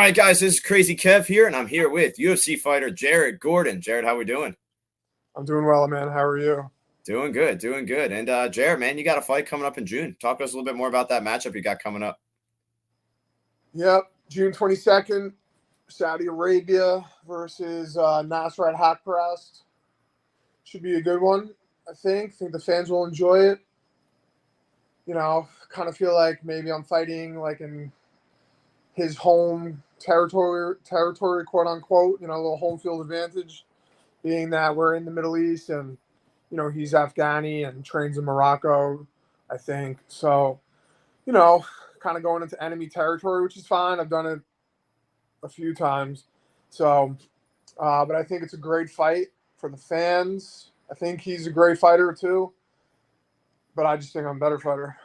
right, guys, this is Crazy Kev here, and I'm here with UFC fighter Jared Gordon. Jared, how we doing? I'm doing well, man. How are you? Doing good, doing good. And Jared, man, you got a fight coming up in June. Talk to us a little bit more about that matchup you got coming up. Yep, June 22nd, Saudi Arabia versus Nasrat Hakparast. Should be a good one, I think. Think the fans will enjoy it. Kind of feel like maybe I'm fighting like in his home territory, quote unquote. A little home field advantage, being that we're in the Middle East and he's Afghani and trains in Morocco, I think. So, kind of going into enemy territory, which is fine. I've done it a few times. So, but I think it's a great fight for the fans. I think he's a great fighter too, but I just think I'm a better fighter.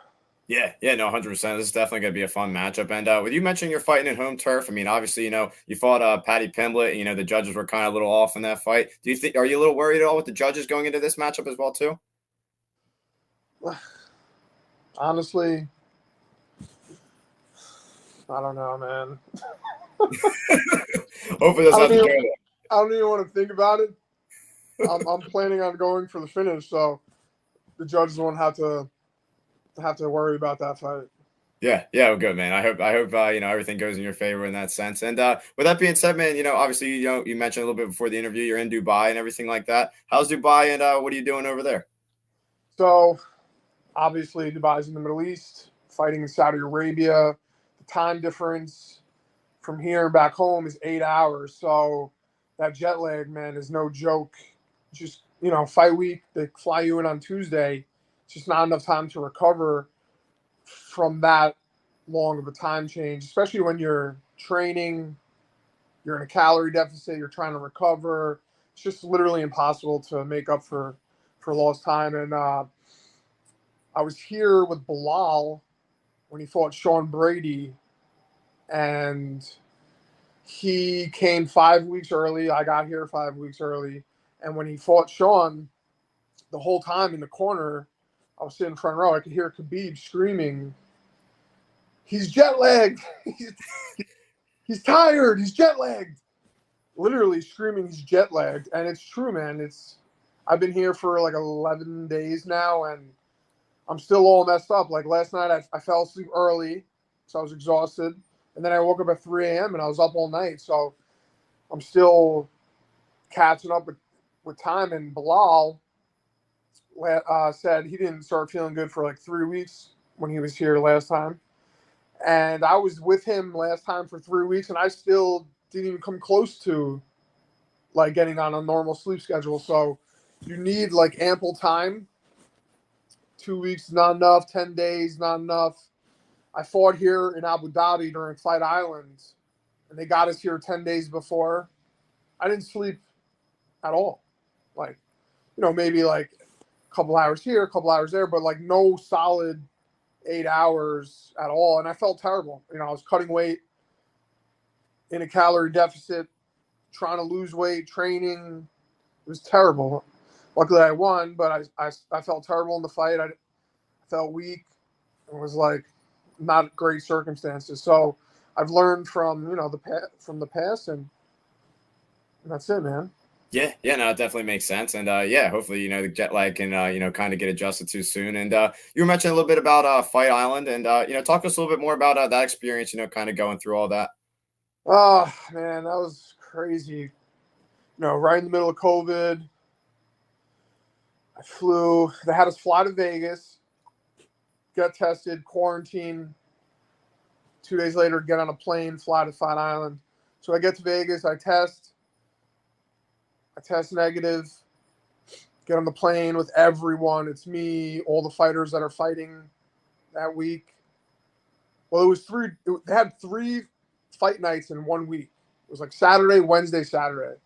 Yeah, no, 100%. This is definitely going to be a fun matchup. And with you mentioning you're fighting in home turf, I mean, obviously, you fought Paddy Pimblett. The judges were kind of a little off in that fight. Are you a little worried at all with the judges going into this matchup as well, too? Honestly, I don't know, man. Hopefully that's not the case. I don't even want to think about it. I'm planning on going for the finish, so the judges won't have to worry about that fight. Yeah, well, good, man. I hope everything goes in your favor in that sense. And with that being said, man, obviously you mentioned a little bit before the interview you're in Dubai and everything like that. How's Dubai and what are you doing over there? So obviously Dubai's in the Middle East, fighting in Saudi Arabia. The time difference from here back home is 8 hours, so that jet lag, man, is no joke. Just fight week, they fly you in on Tuesday. It's just not enough time to recover from that long of a time change, especially when you're training, you're in a calorie deficit, you're trying to recover. It's just literally impossible to make up for lost time. And I was here with Bilal when he fought Sean Brady, and he came 5 weeks early. I got here 5 weeks early. And when he fought Sean, the whole time in the corner, I was sitting front row, I could hear Khabib screaming, "He's jet lagged. He's tired. He's jet lagged." Literally screaming he's jet lagged. And it's true, man. I've been here for like 11 days now, and I'm still all messed up. Like last night, I fell asleep early, so I was exhausted. And then I woke up at 3 a.m. and I was up all night. So I'm still catching up with time. And Bilal said he didn't start feeling good for like 3 weeks when he was here last time. And I was with him last time for 3 weeks, and I still didn't even come close to like getting on a normal sleep schedule. So you need like ample time. 2 weeks, not enough. 10 days, not enough. I fought here in Abu Dhabi during Fight Island, and they got us here 10 days before. I didn't sleep at all. Like, maybe like a couple hours here, a couple hours there, but like no solid 8 hours at all. And I felt terrible. I was cutting weight in a calorie deficit, trying to lose weight, training. It was terrible. Luckily I won, but I felt terrible in the fight. I felt weak. It was like not great circumstances. So I've learned from, the past, and that's it, man. Yeah, no, it definitely makes sense. And hopefully, the jet lag can, kind of get adjusted to soon. And you were mentioning a little bit about Fight Island, and, talk to us a little bit more about that experience, kind of going through all that. Oh, man, that was crazy. Right in the middle of COVID, they had us fly to Vegas, get tested, quarantine. 2 days later, get on a plane, fly to Fight Island. So I get to Vegas, I test negative, get on the plane with everyone. It's me, all the fighters that are fighting that week. Well, they had 3 fight nights in 1 week. It was like Saturday, Wednesday, Saturday.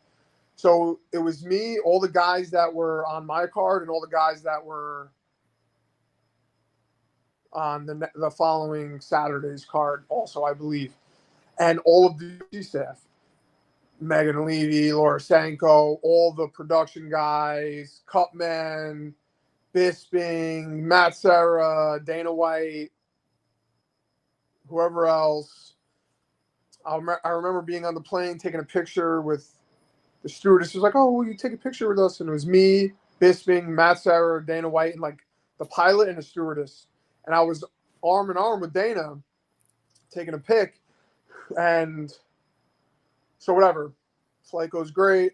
So it was me, all the guys that were on my card, and all the guys that were on the following Saturday's card also, I believe. And all of the UFC staff. Megan Levy, Laura Sanko, all the production guys, Cutman, Bisping, Matt Serra, Dana White, whoever else, I remember being on the plane, taking a picture with the stewardess. She was like, "Oh, will you take a picture with us?" And it was me, Bisping, Matt Serra, Dana White, and like the pilot and the stewardess. And I was arm in arm with Dana, taking a pic. And so whatever, flight goes great.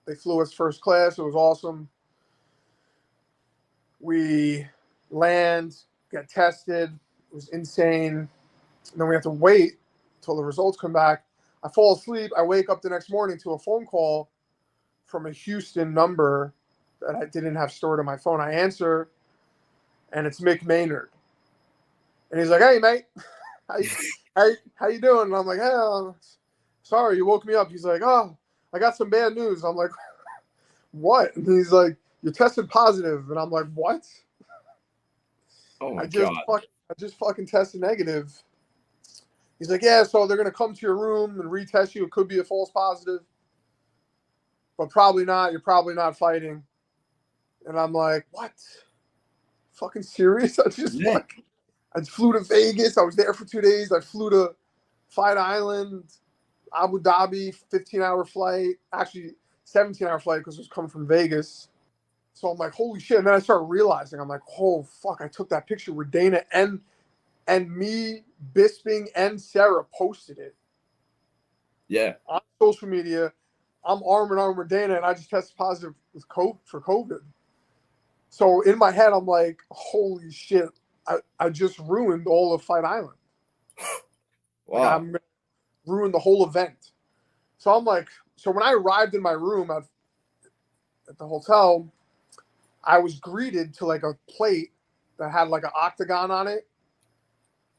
They flew us first class. It was awesome. We land, get tested. It was insane. And then we have to wait until the results come back. I fall asleep. I wake up the next morning to a phone call from a Houston number that I didn't have stored on my phone. I answer, and it's Mick Maynard. And he's like, "Hey, mate, how you doing?" And I'm like, "Hey, sorry, you woke me up." He's like, "Oh, I got some bad news." I'm like, "What?" And he's like, "You're tested positive." And I'm like, "What?" Oh my God. I just fucking tested negative. He's like, "Yeah, so they're gonna come to your room and retest you. It could be a false positive, but probably not. You're probably not fighting." And I'm like, "What? Fucking serious?" I flew to Vegas. I was there for 2 days. I flew to Fight Island, Abu Dhabi, 15-hour flight. Actually, 17-hour flight because it was coming from Vegas. So I'm like, holy shit. And then I started realizing, I'm like, oh, fuck, I took that picture with Dana and me, Bisping, and Sarah posted it. Yeah. On social media. I'm arm in arm with Dana, and I just tested positive for COVID. So in my head, I'm like, holy shit. I just ruined all of Fight Island. Wow. Like, I'm ruined the whole event. So I'm like, so when I arrived in my room at the hotel, I was greeted to like a plate that had like an octagon on it.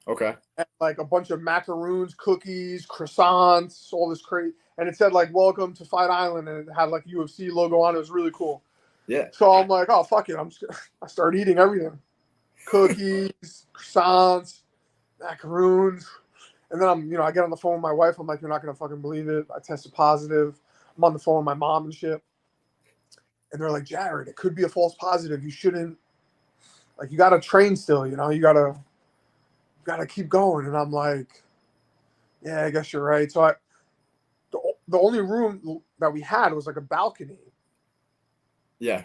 Okay. And like a bunch of macaroons, cookies, croissants, all this crazy. And it said like, "Welcome to Fight Island." And it had like UFC logo on it. It was really cool. Yeah. So I'm like, oh, fuck it. I started eating everything. Cookies, croissants, macaroons. And then I get on the phone with my wife. I'm like, "You're not going to fucking believe it. I tested positive." I'm on the phone with my mom and shit. And they're like, "Jared, it could be a false positive. You shouldn't, like, you got to train still, you got to keep going." And I'm like, "Yeah, I guess you're right." So the only room that we had was like a balcony. Yeah.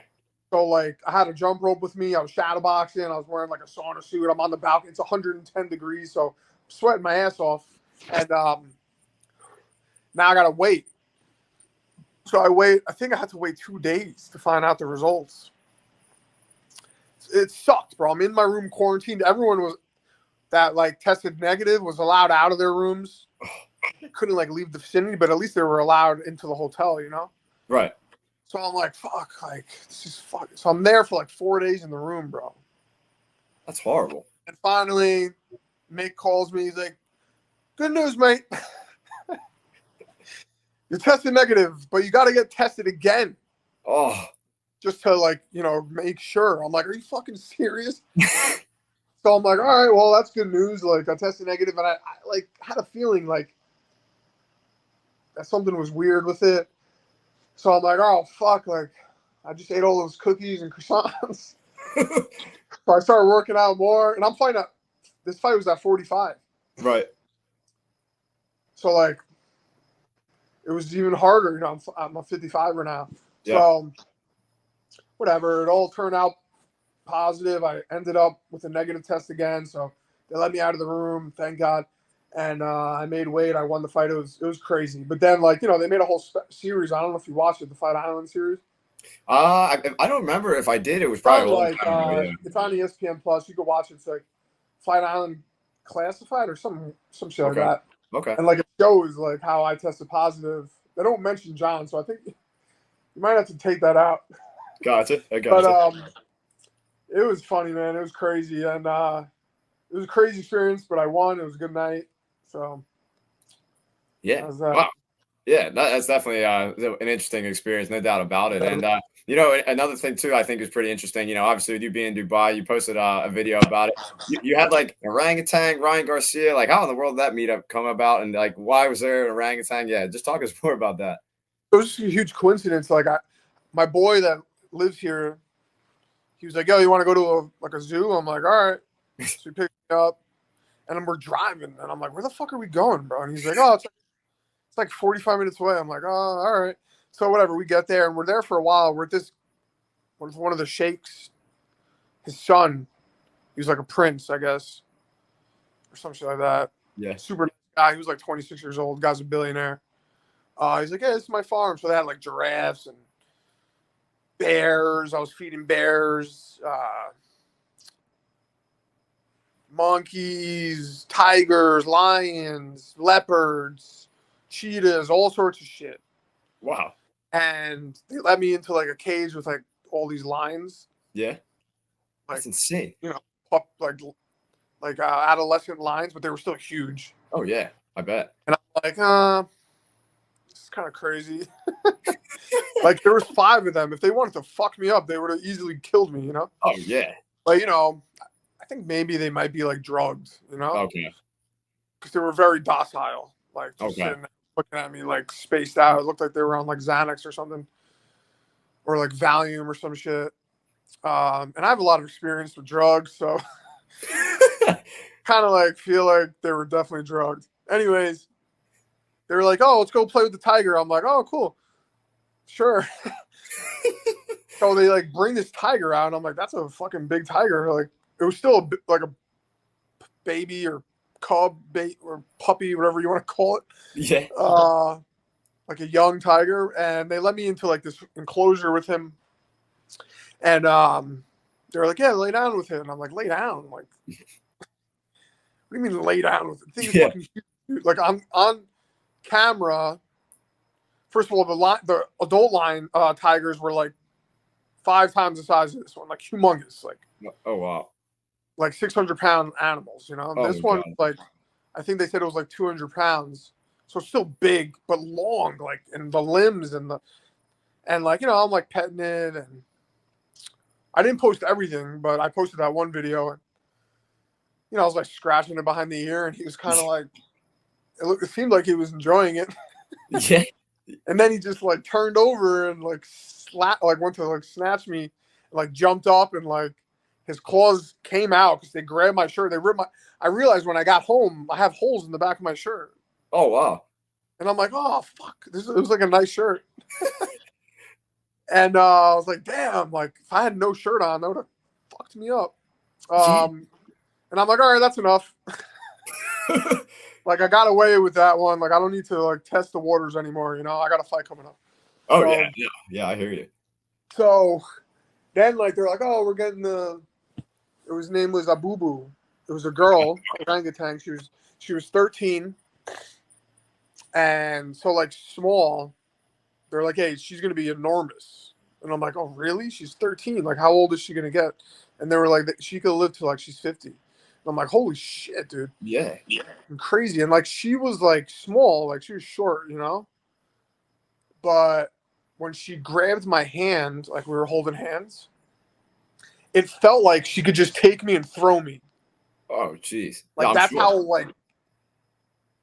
So like I had a jump rope with me. I was shadowboxing. I was wearing like a sauna suit. I'm on the balcony. It's 110 degrees. So I'm sweating my ass off. And now I got to wait. So I think I had to wait 2 days to find out the results. It sucked, bro. I'm in my room quarantined. Everyone that like tested negative was allowed out of their rooms. They couldn't like leave the vicinity, but at least they were allowed into the hotel, Right. So I'm like, fuck, like this is fuck. So I'm there for like 4 days in the room, bro. That's horrible. And finally, Mick calls me. He's like, "Good news, mate. You're tested negative, but you got to get tested again." Oh. Just to like, make sure. I'm like, "Are you fucking serious?" So I'm like, "All right, well, that's good news." Like I tested negative, and I like had a feeling like that something was weird with it. So I'm like, "Oh fuck!" Like I just ate all those cookies and croissants. So I started working out more, and I'm fighting out. This fight was at 45. Right. So like, it was even harder. I'm a 55er now. Yeah. So whatever, it all turned out positive. I ended up with a negative test again, so they let me out of the room, thank God. And I made weight. I won the fight. It was crazy. But then they made a whole series. I don't know if you watched it, the Fight Island series. I don't remember if I did. It was probably a long time ago, yeah. It's on ESPN Plus. You can watch it. It's like Fight Island Classified or some shit like that. Okay. And like it shows like how I tested positive. They don't mention John, so I think you might have to take that out. Gotcha. I gotcha. But it was funny, man. It was crazy, and it was a crazy experience. But I won. It was a good night. So yeah. Wow. Yeah, that's definitely an interesting experience, no doubt about it. And another thing too, I think is pretty interesting. Obviously with you being in Dubai, you posted a video about it. You had like orangutan, Ryan Garcia. Like, how in the world did that meetup come about, and like why was there an orangutan? Yeah, just talk us more about that. It was just a huge coincidence. Like my boy that lives here, he was like, "Yo, you want to go to a zoo?" I'm like, "All right." So he picked me up, and we're driving, and I'm like, "Where the fuck are we going, bro?" And he's like, "Oh, It's like 45 minutes away. I'm like, oh, all right. So whatever, we get there and we're there for a while. We're at one of the sheikhs, his son. He was like a prince, I guess, or some shit like that. Yeah. Super nice guy. He was like 26 years old. Guy's a billionaire. He's like, yeah, this is my farm. So they had like giraffes and bears. I was feeding bears, monkeys, tigers, lions, leopards, cheetahs, all sorts of shit. Wow. And they let me into like a cage with like all these lions. Yeah. Like, That's insane. you know, adolescent lions, but they were still huge. Oh yeah, I bet. And I'm like, this is kind of crazy. Like there was 5 of them. If they wanted to fuck me up, they would have easily killed me, you know? Oh yeah. But, you know, I think maybe they might be like drugged, you know? Okay. Because they were very docile. Like just sitting there looking at me like spaced out. It looked like they were on like Xanax or something. Or like Valium or some shit. And I have a lot of experience with drugs, so kind of like feel like they were definitely drugged. Anyways, they were like, oh, let's go play with the tiger. I'm like, oh, cool. Sure. So they like bring this tiger out, and I'm like, that's a fucking big tiger. Like it was still like a baby or cub bait or puppy, whatever you want to call it. Yeah. Like a young tiger, and they let me into like this enclosure with him, and they were like, yeah, lay down with him. And I'm like, lay down? I'm like, what do you mean lay down with him? The thing is fucking huge. Like I'm on camera. First of all, the adult lion tigers were like 5 times the size of this one, like humongous, like Oh wow, like 600-pound animals, you know. Oh, this one, God. like, I think they said it was like 200 pounds, so still big but long, like, and the limbs and like, you know, I'm like petting it, and I didn't post everything, but I posted that one video, and you know, I was like scratching it behind the ear, and he was kind of like, it seemed like he was enjoying it. Yeah. And then he just like turned over and like went to like snatch me, and, like jumped up, and like his claws came out because they grabbed my shirt. They ripped my. I realized when I got home, I have holes in the back of my shirt. Oh wow. And I'm like, oh fuck, it was like a nice shirt. And I was like, damn, like if I had no shirt on, that would have fucked me up. And I'm like, all right, that's enough. Like I got away with that one. Like I don't need to like test the waters anymore. You know, I got a fight coming up. Oh So, yeah, I hear you. So then like they're like, oh, we're getting his name was Abubu. It was a girl, orangutan. She was 13. And so like small, they're like, hey, she's gonna be enormous. And I'm like, oh really? She's 13. Like how old is she gonna get? And they were like, she could live till like she's 50. I'm like, holy shit, dude. Yeah. And crazy. And like she was like small, like she was short, you know? But when she grabbed my hand, like we were holding hands, it felt like she could just take me and throw me. Oh jeez. Like No, that's sure. how like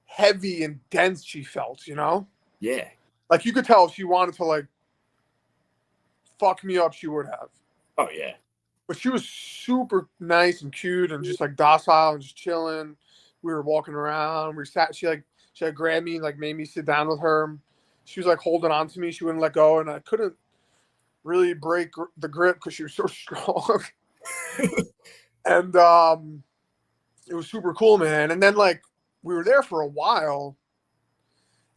heavy and dense she felt, you know? Yeah. Like you could tell if she wanted to like fuck me up, she would have. Oh yeah. But she was super nice and cute and just like docile and just chilling. We were walking around. We sat. She had grabbed me, like made me sit down with her. She was like holding on to me. She wouldn't let go, and I couldn't really break the grip because she was so strong. And it was super cool, man. And then like we were there for a while,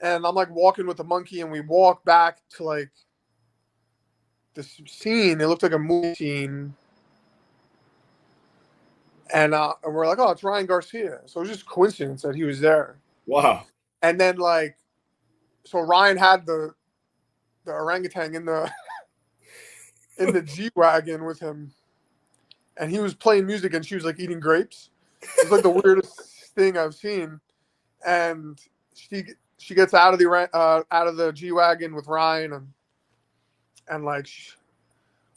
and I'm like walking with the monkey, and we walked back to like this scene. It looked like a movie scene. And we're like, oh, it's Ryan Garcia. So it was just coincidence that he was there. Wow. And then like, so Ryan had the orangutan in the G-Wagon with him, and he was playing music, and she was like eating grapes. It's like the weirdest thing I've seen. And she gets out of the G-Wagon with Ryan, and like,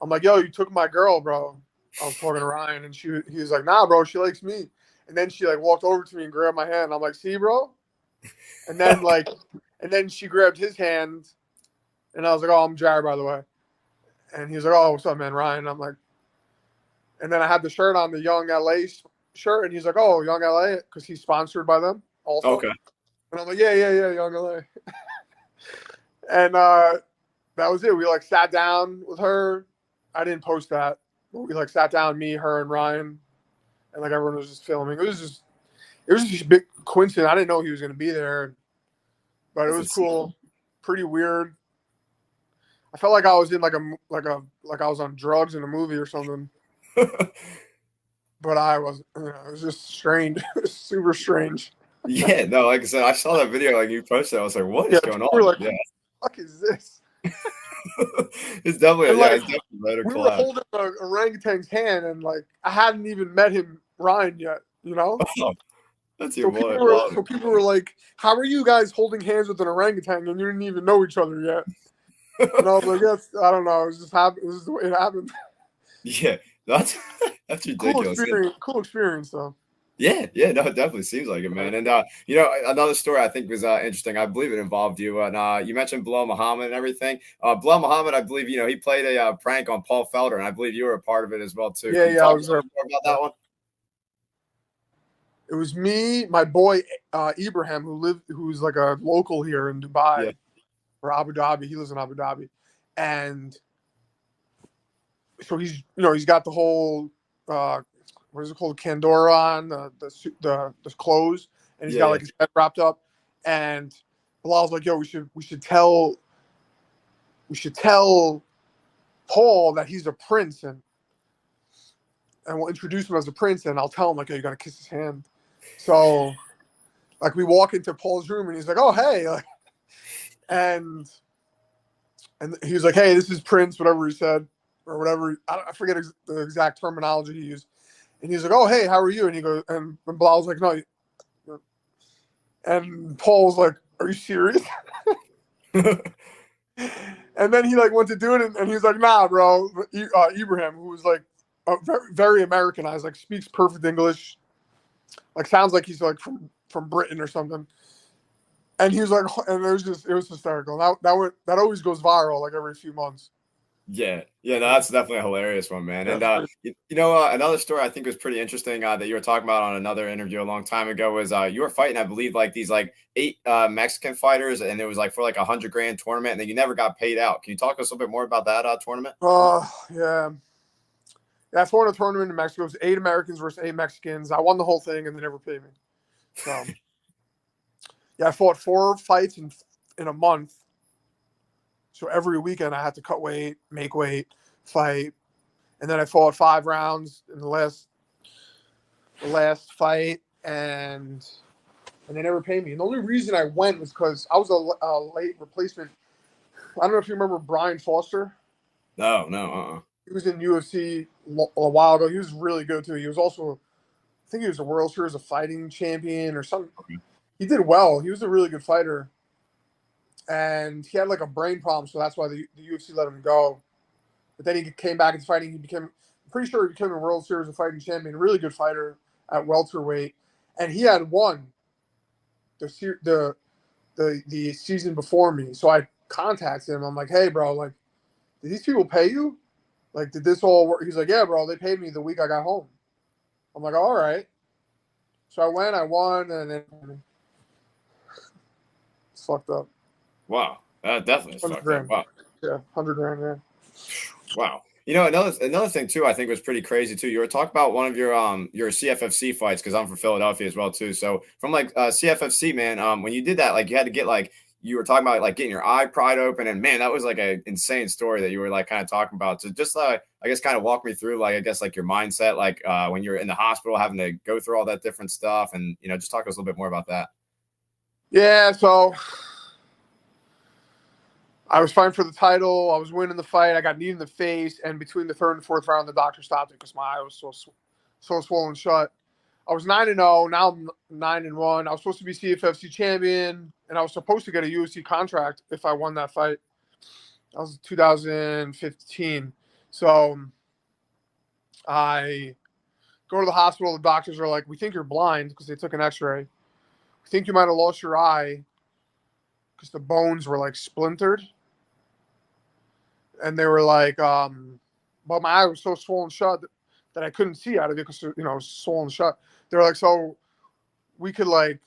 I'm like, yo, you took my girl, bro. I was talking to Ryan, and he was like, nah, bro, she likes me. And then she like walked over to me and grabbed my hand. I'm like, see, bro? And then she grabbed his hand, and I was like, oh, I'm Jared, by the way. And he was like, oh, what's up, man, Ryan? I'm like, and then I had the shirt on, the Young LA shirt, and he's like, oh, Young LA, because he's sponsored by them also. Okay. And I'm like, yeah, young LA. And that was it. We like sat down with her. I didn't post that, but we like sat down, me, her, and Ryan, and like everyone was just filming. It was just a big coincidence. I didn't know he was going to be there, but it That's was insane. cool. Pretty weird. I felt like I was in like I was on drugs in a movie or something, but I was. It was just strange. It was super strange. Yeah, no, like I said, I saw that video like you posted. I was like, what Yeah, is going people were on? like, Yeah. "What the fuck is this?" It's definitely And yeah, like it's definitely right we were collab. holding a orangutan's hand, and like I hadn't even met him, Ryan, yet. You know. Oh, that's So even people wild. were Wow. so people were like, "How are you guys holding hands with an orangutan and you didn't even know each other yet?" And I was like, "Yes, I don't know. It was just happened. It was the way it happened." Yeah, that's that's Cool ridiculous. experience. Cool experience, though. Yeah, yeah, no, it definitely seems like it, man. And another story I think was interesting. I believe it involved you, and you mentioned Bilal Muhammad and everything. Bilal Muhammad, I believe he played a prank on Paul Felder, and I believe you were a part of it as well too. Yeah, Can you yeah. I talk a was there. little more about that one? It was me, my boy Ibrahim, who's like a local here in Yeah, Dubai or Abu Dhabi. He lives in Abu Dhabi, and so he's got the whole uh, what is it called, Candora on the clothes, and he's yeah, got yeah, like his head wrapped up, and Bilal's like, "Yo, we should tell Paul that he's a prince, and we'll introduce him as a prince, and I'll tell him like, yo, you gotta kiss his hand." So like we walk into Paul's room, and he's like, "Oh, hey," like, and he was like, "Hey, this is Prince," whatever he said, or whatever. I forget the exact terminology he used. And he's like, "Oh, hey, how are you?" And he goes, and Bilal's like, "No." And Paul's like, "Are you serious?" And then he like went to do it, and he's like, "Nah, bro." Ibrahim, who was like very, very Americanized, like speaks perfect English, like sounds like he's like from Britain or something. And he was like, and it was hysterical. That always goes viral like every few months. yeah, yeah. No, Yeah, that's definitely a hilarious one, man. yeah, And it's pretty. another story I think was pretty interesting that you were talking about on another interview a long time ago was you were fighting, I believe, like these like 8 Mexican fighters, and it was like for like $100,000 tournament, and then you never got paid out. Can you talk to us a little bit more about that tournament? Yeah. Yeah, I fought in a tournament in Mexico. It was 8 Americans versus 8 Mexicans. I won the whole thing, and they never paid me. So yeah, I fought 4 fights in a month. So every weekend I had to cut weight, make weight, fight, and then I fought 5 rounds in the last fight, and they never paid me. And the only reason I went was because I was a late replacement. I don't know if you remember Brian Foster. No, no, He was in UFC a while ago. He was really good too. He was also, I think he was a World Series of Fighting champion or something. He did well. He was a really good fighter, and he had like a brain problem, so that's why the UFC let him go. But then he came back into fighting. I'm pretty sure he became a World Series of Fighting champion. Really good fighter at welterweight, and he had won the season before me. So I contacted him. I'm like, "Hey, bro, like, did these people pay you? Like, did this all work?" He's like, "Yeah, bro, they paid me the week I got home." I'm like, "All right." So I went, I won, and then it's fucked up. wow, that definitely is 100 fucked up. grand. Wow. Yeah, 100 grand. Yeah. Wow. Another thing too, I think was pretty crazy too. You were talking about one of your CFFC fights because I'm from Philadelphia as well too. So from like CFFC, man, when you did that, like you had to get like you were talking about like getting your eye pried open, and man, that was like an insane story that you were like kind of talking about. So just I guess kind of walk me through like I guess like your mindset, like when you're in the hospital having to go through all that different stuff, and just talk to us a little bit more about that. Yeah. So I was fighting for the title. I was winning the fight. I got kneed in the face, and between the third and fourth round, the doctor stopped it because my eye was so swollen shut. I was 9-0. Now I'm 9-1. I was supposed to be CFFC champion, and I was supposed to get a UFC contract if I won that fight. That was 2015. So I go to the hospital. The doctors are like, "We think you're blind because they took an X-ray. We think you might have lost your eye because the bones were like splintered." And they were like, but my eye was so swollen shut that I couldn't see out of it because it was swollen shut. They're like, "So we could like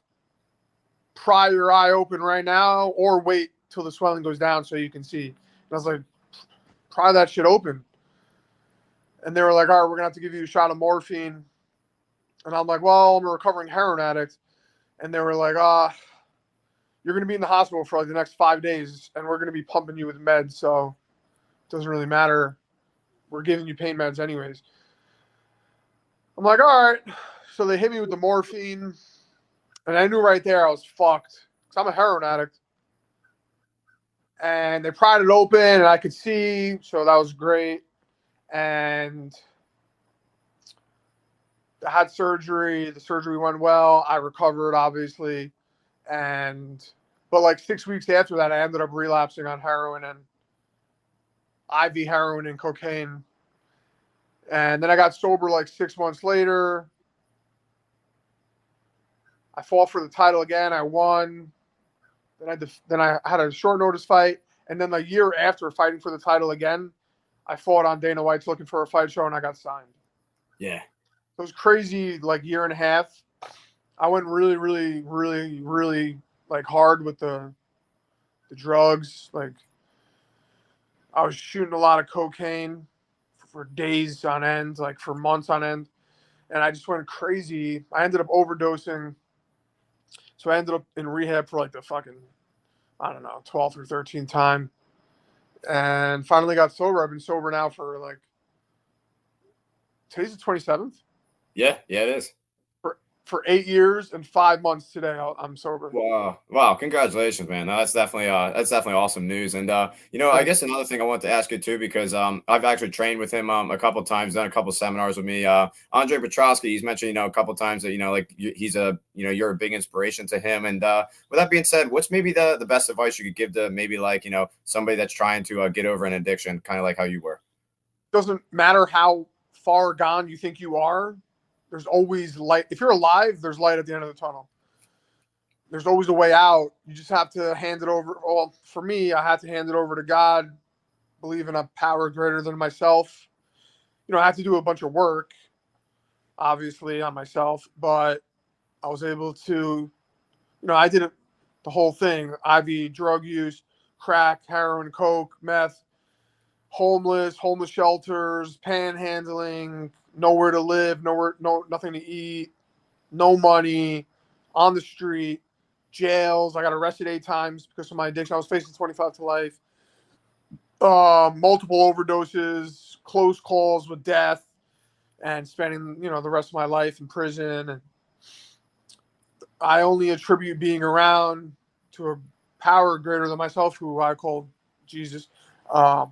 pry your eye open right now or wait till the swelling goes down so you can see. And I was like, pry that shit open. And they were like, all right, we're going to have to give you a shot of morphine. And I'm like, well, I'm a recovering heroin addict. And they were like, you're going to be in the hospital for like the next 5 days, and we're going to be pumping you with meds, so it doesn't really matter. We're giving you pain meds anyways. I'm like, all right. So they hit me with the morphine, and I knew right there I was fucked because I'm a heroin addict. And they pried it open, and I could see, so that was great. And I had surgery. The surgery went well. I recovered, obviously. But like 6 weeks after that, I ended up relapsing on heroin and IV heroin and cocaine. And then I got sober like 6 months later. I fought for the title again. I won. Then I had a short notice fight. And then the year after fighting for the title again, I fought on Dana White's Looking for a Fight show, and I got signed. Yeah. It was crazy, like year and a half. I went really, really, really, really like hard with the drugs. Like I was shooting a lot of cocaine for days on end, like for months on end. And I just went crazy. I ended up overdosing. So I ended up in rehab for like the fucking, I don't know, 12th or 13th time. And finally got sober. I've been sober now for like, today's the 27th. Yeah, it is. For 8 years and 5 months today, I'm sober. Wow, congratulations, man. No, that's definitely awesome news. And I guess another thing I want to ask you too, because I've actually trained with him a couple of times, done a couple of seminars with me. Andre Petrosky, he's mentioned a couple of times that like he's you're a big inspiration to him. And with that being said, what's maybe the best advice you could give to maybe like somebody that's trying to get over an addiction, kind of like how you were? Doesn't matter how far gone you think you are. There's always light. If you're alive, there's light at the end of the tunnel. There's always a way out. You just have to hand it over. Well, for me, I had to hand it over to God, believe in a power greater than myself. I have to do a bunch of work, obviously, on myself, but I was able to, I did it, the whole thing, IV drug use, crack, heroin, coke, meth, homeless shelters, panhandling, nowhere to live, nothing to eat, no money, on the street, jails. I got arrested 8 times because of my addiction. I was facing 25 to life. Multiple overdoses, close calls with death, and spending the rest of my life in prison. And I only attribute being around to a power greater than myself, who I call Jesus. It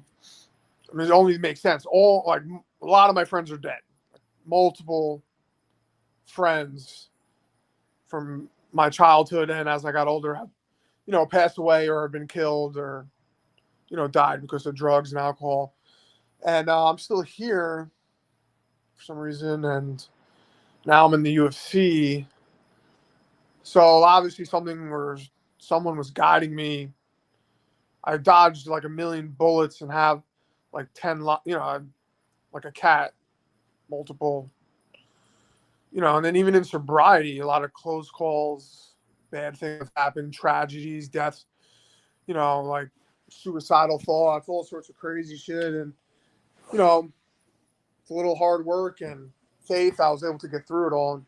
only makes sense. A lot of my friends are dead. Multiple friends from my childhood and as I got older have, passed away or have been killed or, died because of drugs and alcohol. And I'm still here for some reason. And now I'm in the UFC. So obviously someone was guiding me. I dodged like a million bullets and have like 10, like a cat, multiple, and then even in sobriety, a lot of close calls, bad things happen, tragedies, deaths, like suicidal thoughts, all sorts of crazy shit. And, it's a little hard work and faith. I was able to get through it all. And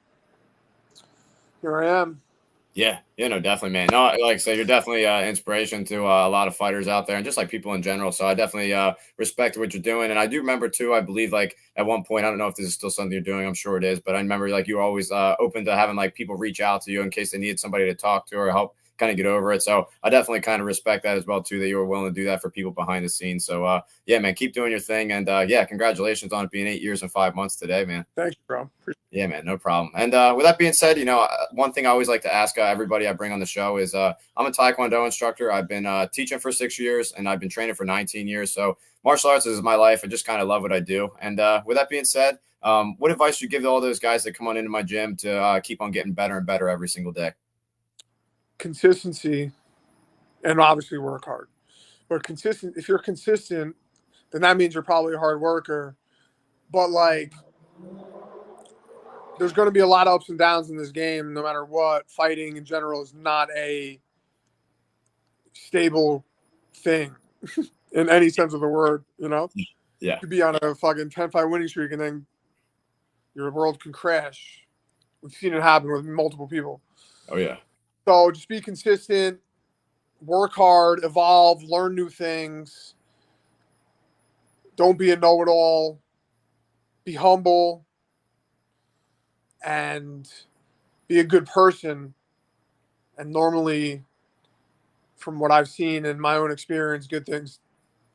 here I am. Yeah, no, definitely, man. No, like I said, you're definitely inspiration to a lot of fighters out there and just like people in general. So I definitely respect what you're doing. And I do remember too, I believe like at one point, I don't know if this is still something you're doing. I'm sure it is, but I remember like you were always open to having like people reach out to you in case they needed somebody to talk to or help kind of get over it. So I definitely kind of respect that as well too, that you were willing to do that for people behind the scenes. So yeah, man, keep doing your thing. And yeah, congratulations on it being 8 years and 5 months today, man. Thank you, bro. Yeah, man, no problem. And with that being said, one thing I always like to ask everybody I bring on the show is I'm a Taekwondo instructor. I've been teaching for 6 years and I've been training for 19 years. So martial arts is my life. I just kind of love what I do. And with that being said, what advice do you give to all those guys that come on into my gym to keep on getting better and better every single day? Consistency, and obviously work hard. But if you're consistent, then that means you're probably a hard worker. But like, there's going to be a lot of ups and downs in this game, no matter what. Fighting in general is not a stable thing in any sense of the word. Yeah. You could be on a fucking 10-fight winning streak and then your world can crash. We've seen it happen with multiple people. Oh yeah. So just be consistent, work hard, evolve, learn new things. Don't be a know-it-all. Be humble and be a good person. And normally, from what I've seen in my own experience, good things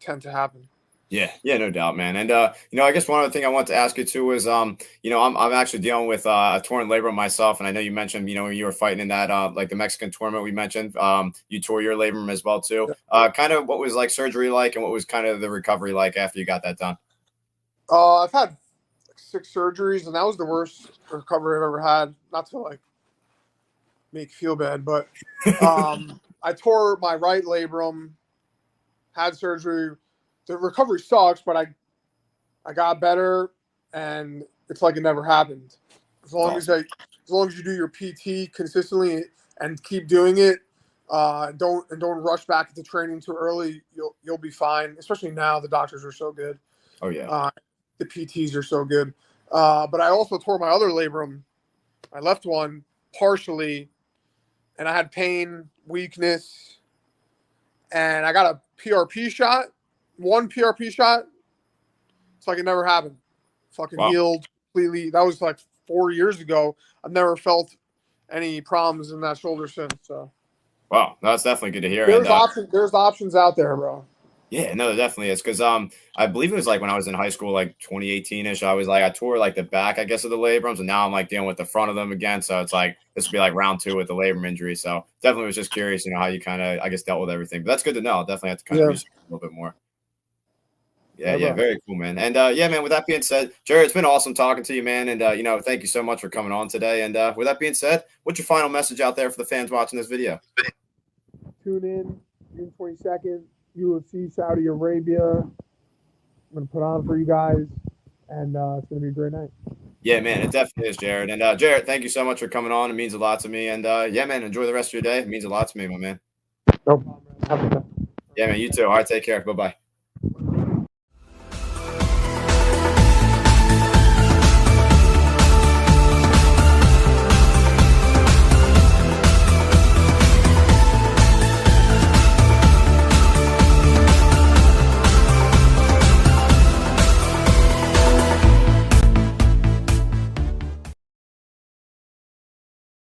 tend to happen. Yeah, no doubt, man. And I guess one other thing I want to ask you too is, I'm actually dealing with a torn labrum myself, and I know you mentioned, when you were fighting in that like the Mexican tournament we mentioned, you tore your labrum as well too. Kind of what was like surgery like, and what was kind of the recovery like after you got that done? I've had 6 surgeries, and that was the worst recovery I've ever had. Not to like make you feel bad, but I tore my right labrum, had surgery. The recovery sucks, but I got better, and it's like it never happened. As long as you do your PT consistently and keep doing it, don't rush back into training too early. You'll be fine. Especially now, the doctors are so good. Oh yeah. The PTs are so good. But I also tore my other labrum, my left one, partially, and I had pain, weakness, and I got a PRP shot. One PRP shot. It's like it never happened. Fucking healed completely. That was like 4 years ago. I've never felt any problems in that shoulder since. So. Wow, that's definitely good to hear. There's options out there, bro. Yeah, no, there definitely is. Because I believe it was like when I was in high school, like 2018-ish, I tore like the back, I guess, of the labrums, and now I'm like dealing with the front of them again. So it's like this would be like round 2 with the labrum injury. So definitely was just curious, how you kind of, I guess, dealt with everything. But that's good to know. I'll definitely have to kind of research a little bit more. Yeah, very cool, man. And yeah, man, with that being said, Jared, it's been awesome talking to you, man. And thank you so much for coming on today. And with that being said, what's your final message out there for the fans watching this video? Tune in June 22nd, UFC Saudi Arabia. I'm gonna put on for you guys, and it's gonna be a great night. Yeah, man, it definitely is, Jared. And Jared, thank you so much for coming on. It means a lot to me. And yeah, man, enjoy the rest of your day. It means a lot to me, my man. No problem, man. Have a good day. Yeah, man, you too. All right, take care. Bye-bye.